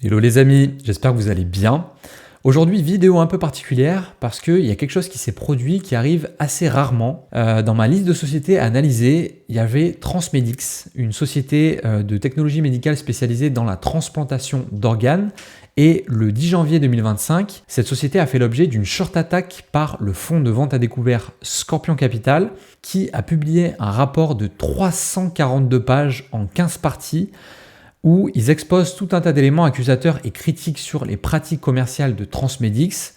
Hello les amis, j'espère que vous allez bien. Aujourd'hui, vidéo un peu particulière parce qu'il y a quelque chose qui s'est produit qui arrive assez rarement. Dans ma liste de sociétés à analyser, il y avait Transmedix, une société de technologie médicale spécialisée dans la transplantation d'organes. Et le 10 janvier 2025, cette société a fait l'objet d'une short attack par le fonds de vente à découvert Scorpion Capital qui a publié un rapport de 342 pages en 15 parties où ils exposent tout un tas d'éléments accusateurs et critiques sur les pratiques commerciales de Transmedix.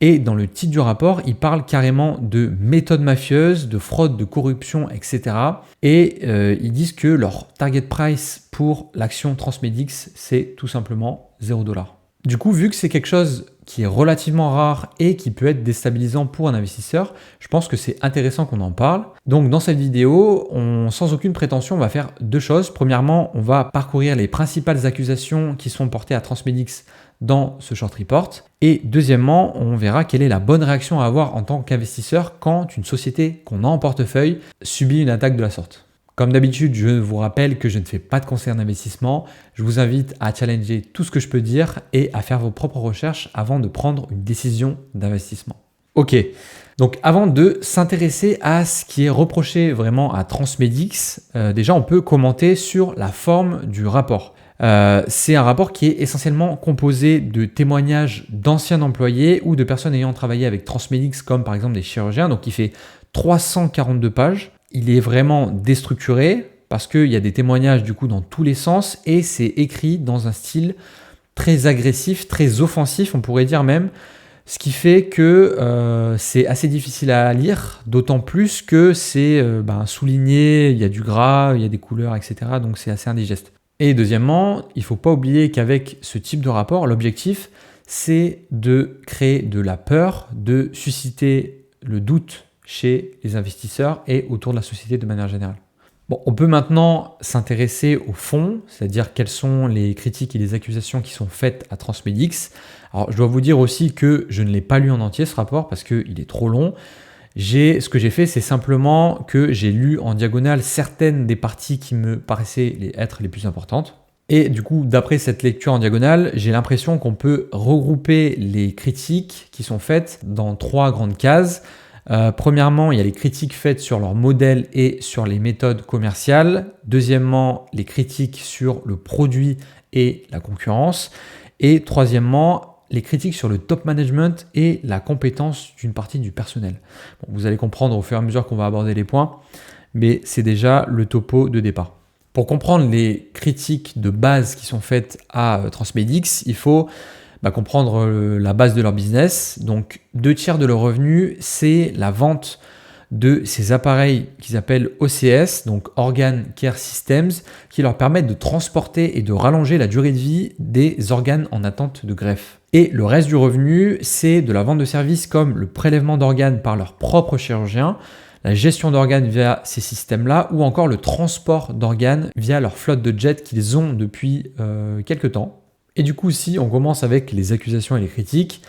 Et dans le titre du rapport, ils parlent carrément de méthodes mafieuses, de fraude, de corruption, etc. Et ils disent que leur target price pour l'action Transmedix, c'est tout simplement $0. Du coup, vu que c'est quelque chose qui est relativement rare et qui peut être déstabilisant pour un investisseur, je pense que c'est intéressant qu'on en parle. Donc dans cette vidéo, sans aucune prétention, on va faire deux choses. Premièrement, on va parcourir les principales accusations qui sont portées à Transmedix dans ce short report. Et deuxièmement, on verra quelle est la bonne réaction à avoir en tant qu'investisseur quand une société qu'on a en portefeuille subit une attaque de la sorte. Comme d'habitude, je vous rappelle que je ne fais pas de conseils d'investissement. Je vous invite à challenger tout ce que je peux dire et à faire vos propres recherches avant de prendre une décision d'investissement. Ok, donc avant de s'intéresser à ce qui est reproché vraiment à Transmedix, déjà on peut commenter sur la forme du rapport. C'est un rapport qui est essentiellement composé de témoignages d'anciens employés ou de personnes ayant travaillé avec Transmedix comme par exemple des chirurgiens, donc il fait 342 pages. Il est vraiment déstructuré parce qu'il y a des témoignages du coup dans tous les sens et c'est écrit dans un style très agressif, très offensif, on pourrait dire même, ce qui fait que c'est assez difficile à lire, d'autant plus que c'est souligné, il y a du gras, il y a des couleurs, etc. Donc c'est assez indigeste. Et deuxièmement, il ne faut pas oublier qu'avec ce type de rapport, l'objectif, c'est de créer de la peur, de susciter le doute chez les investisseurs et autour de la société de manière générale. Bon, on peut maintenant s'intéresser au fond, c'est-à-dire quelles sont les critiques et les accusations qui sont faites à Transmedix. Alors, je dois vous dire aussi que je ne l'ai pas lu en entier ce rapport parce qu'il est trop long. Ce que j'ai fait, c'est simplement que j'ai lu en diagonale certaines des parties qui me paraissaient être les plus importantes. Et du coup, d'après cette lecture en diagonale, j'ai l'impression qu'on peut regrouper les critiques qui sont faites dans trois grandes cases. Premièrement, il y a les critiques faites sur leur modèle et sur les méthodes commerciales. Deuxièmement, les critiques sur le produit et la concurrence. Et troisièmement, les critiques sur le top management et la compétence d'une partie du personnel. Bon, vous allez comprendre au fur et à mesure qu'on va aborder les points, mais c'est déjà le topo de départ. Pour comprendre les critiques de base qui sont faites à Transmedix, il faut comprendre la base de leur business. Donc 2/3 de leurs revenus, c'est la vente de ces appareils qu'ils appellent OCS, donc Organ Care Systems, qui leur permettent de transporter et de rallonger la durée de vie des organes en attente de greffe. Et le reste du revenu, c'est de la vente de services comme le prélèvement d'organes par leurs propres chirurgiens, la gestion d'organes via ces systèmes-là, ou encore le transport d'organes via leur flotte de jets qu'ils ont depuis quelques temps. Et du coup, si on commence avec les accusations et les critiques,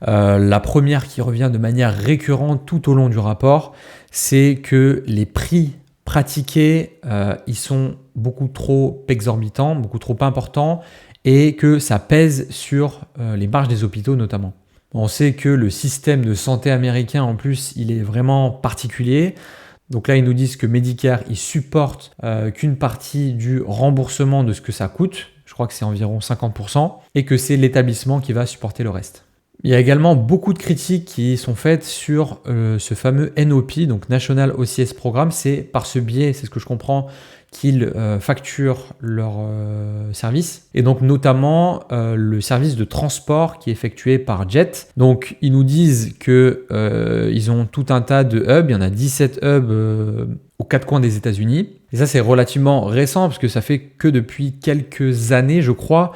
la première qui revient de manière récurrente tout au long du rapport, c'est que les prix pratiqués, ils sont beaucoup trop exorbitants, beaucoup trop importants, et que ça pèse sur les marges des hôpitaux notamment. On sait que le système de santé américain, en plus, il est vraiment particulier. Donc là, ils nous disent que Medicare, il supporte qu'une partie du remboursement de ce que ça coûte. Je crois que c'est environ 50%, et que c'est l'établissement qui va supporter le reste. Il y a également beaucoup de critiques qui sont faites sur ce fameux NOP, donc National OCS Programme. C'est par ce biais, c'est ce que je comprends, qu'ils facturent leurs services. Et donc notamment le service de transport qui est effectué par Jet. Donc ils nous disent qu'ils ont tout un tas de hubs. Il y en a 17 hubs aux quatre coins des États-Unis. Et ça, c'est relativement récent parce que ça fait que depuis quelques années, je crois,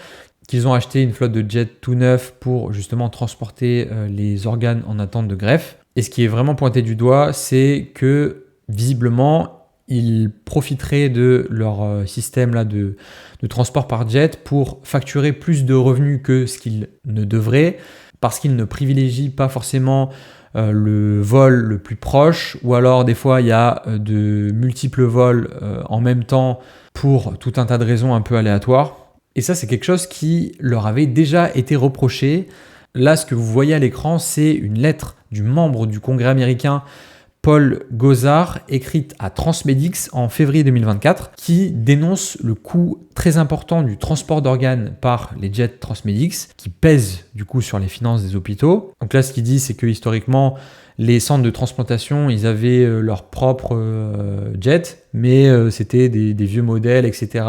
qu'ils ont acheté une flotte de jets tout neuf pour justement transporter les organes en attente de greffe. Et ce qui est vraiment pointé du doigt, c'est que visiblement, ils profiteraient de leur système là de transport par jet pour facturer plus de revenus que ce qu'ils ne devraient, parce qu'ils ne privilégient pas forcément le vol le plus proche, ou alors des fois il y a de multiples vols en même temps pour tout un tas de raisons un peu aléatoires. Et ça, c'est quelque chose qui leur avait déjà été reproché. Là, ce que vous voyez à l'écran, c'est une lettre du membre du Congrès américain Paul Gosar, écrite à Transmedix en février 2024, qui dénonce le coût très important du transport d'organes par les jets Transmedix, qui pèsent du coup sur les finances des hôpitaux. Donc là, ce qu'il dit, c'est que historiquement, les centres de transplantation, ils avaient leur propre jet, mais c'était des vieux modèles, etc.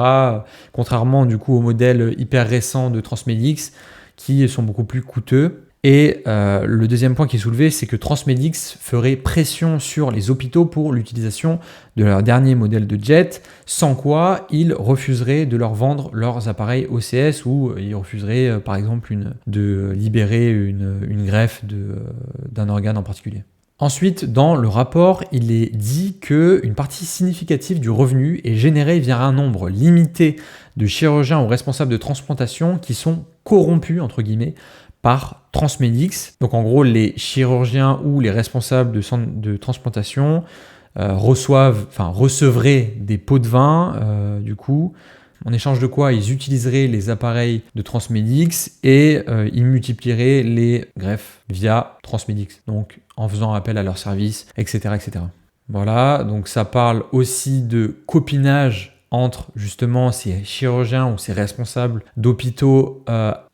Contrairement du coup aux modèles hyper récents de Transmedix, qui sont beaucoup plus coûteux. Et le deuxième point qui est soulevé, c'est que Transmedix ferait pression sur les hôpitaux pour l'utilisation de leur dernier modèle de jet, sans quoi ils refuseraient de leur vendre leurs appareils OCS ou ils refuseraient par exemple de libérer une greffe d'un organe en particulier. Ensuite, dans le rapport, il est dit qu'une partie significative du revenu est générée via un nombre limité de chirurgiens ou responsables de transplantation qui sont corrompus, entre guillemets, par Transmedix. Donc en gros, les chirurgiens ou les responsables de centres de transplantation recevraient des pots de vin, du coup, en échange de quoi ils utiliseraient les appareils de Transmedix et ils multiplieraient les greffes via Transmedix, donc en faisant appel à leurs services, etc., etc. Voilà, donc ça parle aussi de copinage entre justement ces chirurgiens ou ces responsables d'hôpitaux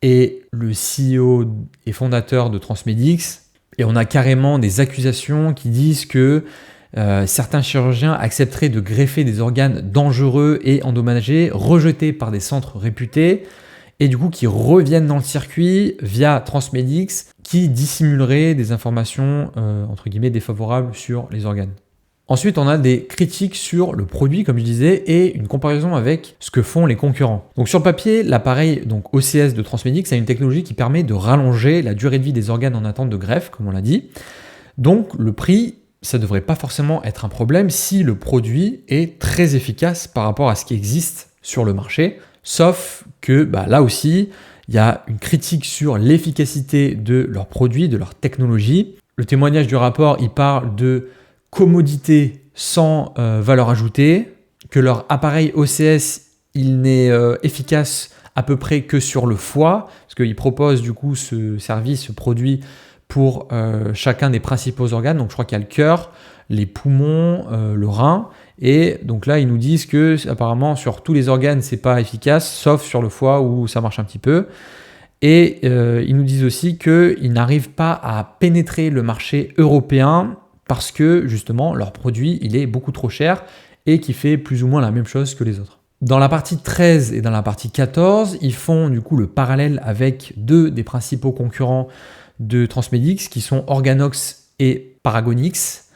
et le CEO et fondateur de Transmedix. Et on a carrément des accusations qui disent que certains chirurgiens accepteraient de greffer des organes dangereux et endommagés, rejetés par des centres réputés, et du coup qui reviennent dans le circuit via Transmedix, qui dissimuleraient des informations entre guillemets défavorables sur les organes. Ensuite, on a des critiques sur le produit, comme je disais, et une comparaison avec ce que font les concurrents. Donc sur le papier, l'appareil donc OCS de Transmedix a une technologie qui permet de rallonger la durée de vie des organes en attente de greffe, comme on l'a dit. Donc le prix, ça ne devrait pas forcément être un problème si le produit est très efficace par rapport à ce qui existe sur le marché, sauf que là aussi, il y a une critique sur l'efficacité de leurs produits, de leur technologie. Le témoignage du rapport, il parle de commodité sans valeur ajoutée, que leur appareil OCS, il n'est efficace à peu près que sur le foie, parce qu'ils proposent du coup ce service, ce produit pour chacun des principaux organes. Donc je crois qu'il y a le cœur, les poumons, le rein, et donc là ils nous disent que apparemment sur tous les organes c'est pas efficace, sauf sur le foie où ça marche un petit peu. Et ils nous disent aussi qu'ils n'arrivent pas à pénétrer le marché européen parce que justement leur produit il est beaucoup trop cher et qui fait plus ou moins la même chose que les autres. Dans la partie 13 et dans la partie 14, ils font du coup le parallèle avec deux des principaux concurrents de Transmedix qui sont Organox et Paragonix,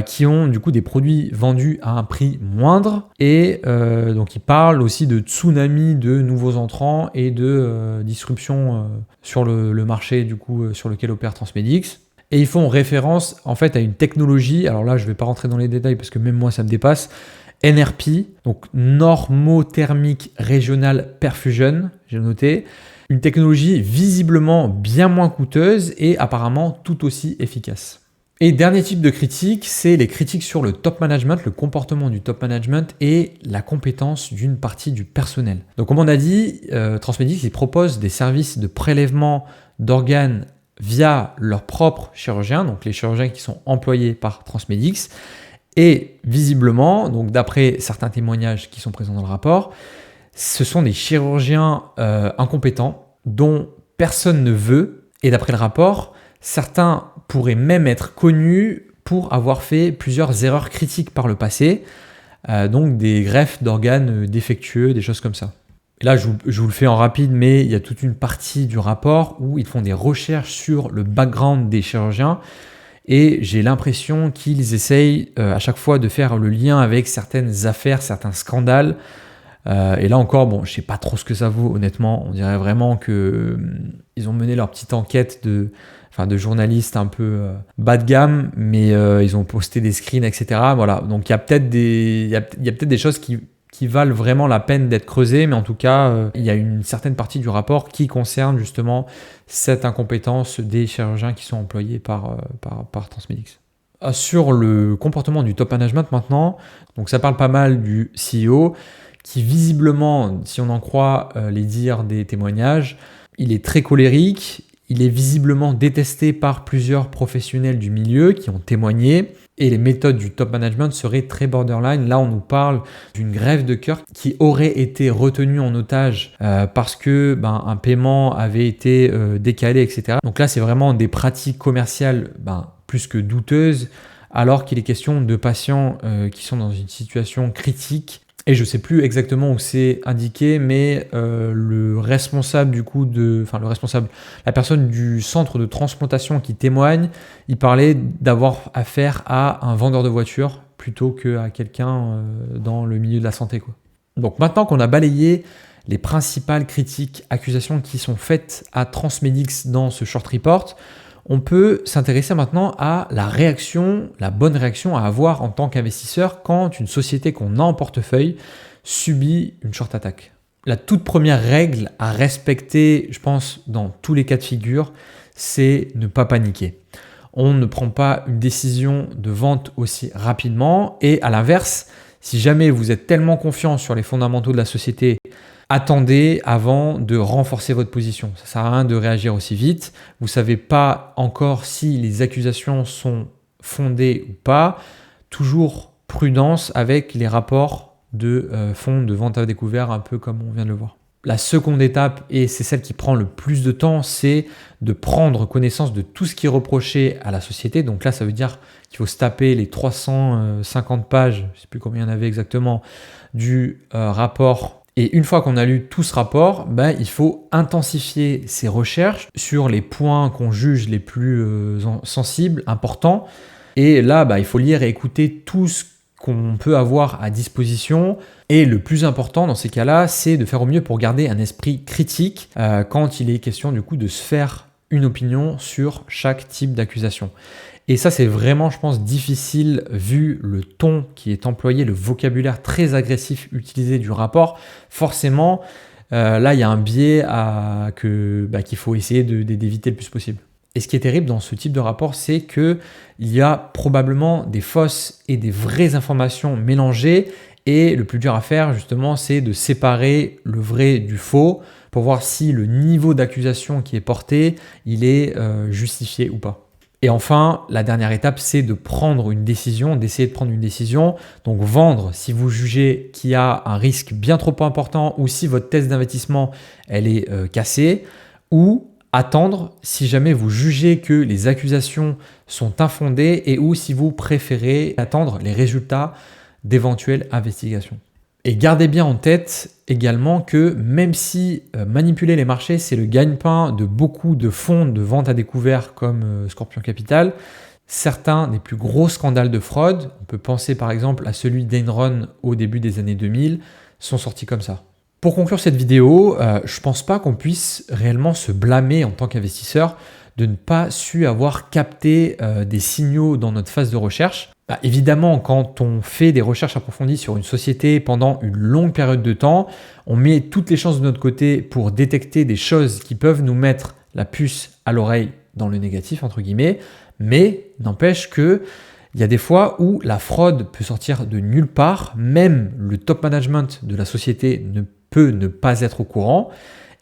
qui ont du coup des produits vendus à un prix moindre et donc ils parlent aussi de tsunami de nouveaux entrants et de disruption sur le marché du coup sur lequel opère Transmedix. Et ils font référence en fait à une technologie, alors là je ne vais pas rentrer dans les détails parce que même moi ça me dépasse, NRP, donc Normothermic Regional Perfusion, j'ai noté, une technologie visiblement bien moins coûteuse et apparemment tout aussi efficace. Et dernier type de critique, c'est les critiques sur le top management, le comportement du top management et la compétence d'une partie du personnel. Donc comme on a dit, Transmedix ils proposent des services de prélèvement d'organes via leurs propres chirurgiens, donc les chirurgiens qui sont employés par Transmedix. Et visiblement, donc d'après certains témoignages qui sont présents dans le rapport, ce sont des chirurgiens incompétents dont personne ne veut. Et d'après le rapport, certains pourraient même être connus pour avoir fait plusieurs erreurs critiques par le passé, donc des greffes d'organes défectueux, des choses comme ça. Et là, je vous le fais en rapide, mais il y a toute une partie du rapport où ils font des recherches sur le background des chirurgiens et j'ai l'impression qu'ils essayent à chaque fois de faire le lien avec certaines affaires, certains scandales. Et là encore, bon, je ne sais pas trop ce que ça vaut, honnêtement. On dirait vraiment qu'ils ont mené leur petite enquête de journalistes un peu bas de gamme, mais ils ont posté des screens, etc. Voilà. Donc il y a peut-être des choses qui valent vraiment la peine d'être creusées, mais en tout cas, il y a une certaine partie du rapport qui concerne justement cette incompétence des chirurgiens qui sont employés par Transmedix. Sur le comportement du top management maintenant, donc ça parle pas mal du CEO qui visiblement, si on en croit les dires des témoignages, il est très colérique, il est visiblement détesté par plusieurs professionnels du milieu qui ont témoigné et les méthodes du top management seraient très borderline. Là, on nous parle d'une grève de cœur qui aurait été retenue en otage parce que un paiement avait été décalé, etc. Donc là, c'est vraiment des pratiques commerciales plus que douteuses, alors qu'il est question de patients qui sont dans une situation critique. Et je ne sais plus exactement où c'est indiqué, mais le responsable la personne du centre de transplantation qui témoigne, il parlait d'avoir affaire à un vendeur de voitures plutôt qu'à quelqu'un dans le milieu de la santé, quoi. Donc maintenant qu'on a balayé les principales critiques, accusations qui sont faites à Transmedix dans ce short report, on peut s'intéresser maintenant à la bonne réaction à avoir en tant qu'investisseur quand une société qu'on a en portefeuille subit une short attack. La toute première règle à respecter, je pense, dans tous les cas de figure, c'est ne pas paniquer. On ne prend pas une décision de vente aussi rapidement et à l'inverse, si jamais vous êtes tellement confiant sur les fondamentaux de la société, attendez avant de renforcer votre position. Ça ne sert à rien de réagir aussi vite. Vous ne savez pas encore si les accusations sont fondées ou pas. Toujours prudence avec les rapports de fonds de vente à découvert, un peu comme on vient de le voir. La seconde étape, et c'est celle qui prend le plus de temps, c'est de prendre connaissance de tout ce qui est reproché à la société. Donc là, ça veut dire qu'il faut se taper les 350 pages, je ne sais plus combien il y en avait exactement, du rapport. Et une fois qu'on a lu tout ce rapport, il faut intensifier ses recherches sur les points qu'on juge les plus sensibles, importants. Et là, il faut lire et écouter tout ce qu'on peut avoir à disposition. Et le plus important dans ces cas-là, c'est de faire au mieux pour garder un esprit critique quand il est question du coup de se faire une opinion sur chaque type d'accusation. Et ça, c'est vraiment, je pense, difficile vu le ton qui est employé, le vocabulaire très agressif utilisé du rapport. Forcément, là, il y a un biais qu'il faut essayer d'éviter le plus possible. Et ce qui est terrible dans ce type de rapport, c'est qu'il y a probablement des fausses et des vraies informations mélangées. Et le plus dur à faire, justement, c'est de séparer le vrai du faux pour voir si le niveau d'accusation qui est porté, il est justifié ou pas. Et enfin, la dernière étape, c'est de prendre une décision, d'essayer de prendre une décision. Donc vendre si vous jugez qu'il y a un risque bien trop important ou si votre thèse d'investissement, elle est cassée, ou attendre si jamais vous jugez que les accusations sont infondées et ou si vous préférez attendre les résultats d'éventuelles investigations. Et gardez bien en tête également que même si manipuler les marchés, c'est le gagne-pain de beaucoup de fonds de vente à découvert comme Scorpion Capital, certains des plus gros scandales de fraude, on peut penser par exemple à celui d'Enron au début des années 2000, sont sortis comme ça. Pour conclure cette vidéo, je ne pense pas qu'on puisse réellement se blâmer en tant qu'investisseur de ne pas su avoir capté des signaux dans notre phase de recherche. Évidemment, quand on fait des recherches approfondies sur une société pendant une longue période de temps, on met toutes les chances de notre côté pour détecter des choses qui peuvent nous mettre la puce à l'oreille dans le négatif, entre guillemets, mais n'empêche que il y a des fois où la fraude peut sortir de nulle part, même le top management de la société ne peut ne pas être au courant,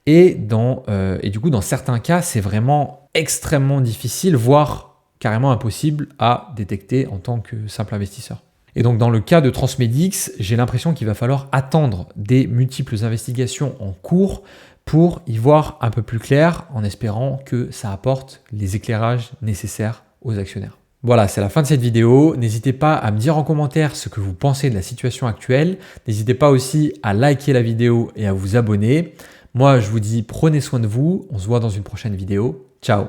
et du coup, dans certains cas, c'est vraiment extrêmement difficile, voire carrément impossible à détecter en tant que simple investisseur. Et donc dans le cas de Transmedix, j'ai l'impression qu'il va falloir attendre des multiples investigations en cours pour y voir un peu plus clair, en espérant que ça apporte les éclairages nécessaires aux actionnaires. Voilà, c'est la fin de cette vidéo. N'hésitez pas à me dire en commentaire ce que vous pensez de la situation actuelle. N'hésitez pas aussi à liker la vidéo et à vous abonner. Moi, je vous dis prenez soin de vous. On se voit dans une prochaine vidéo. Ciao!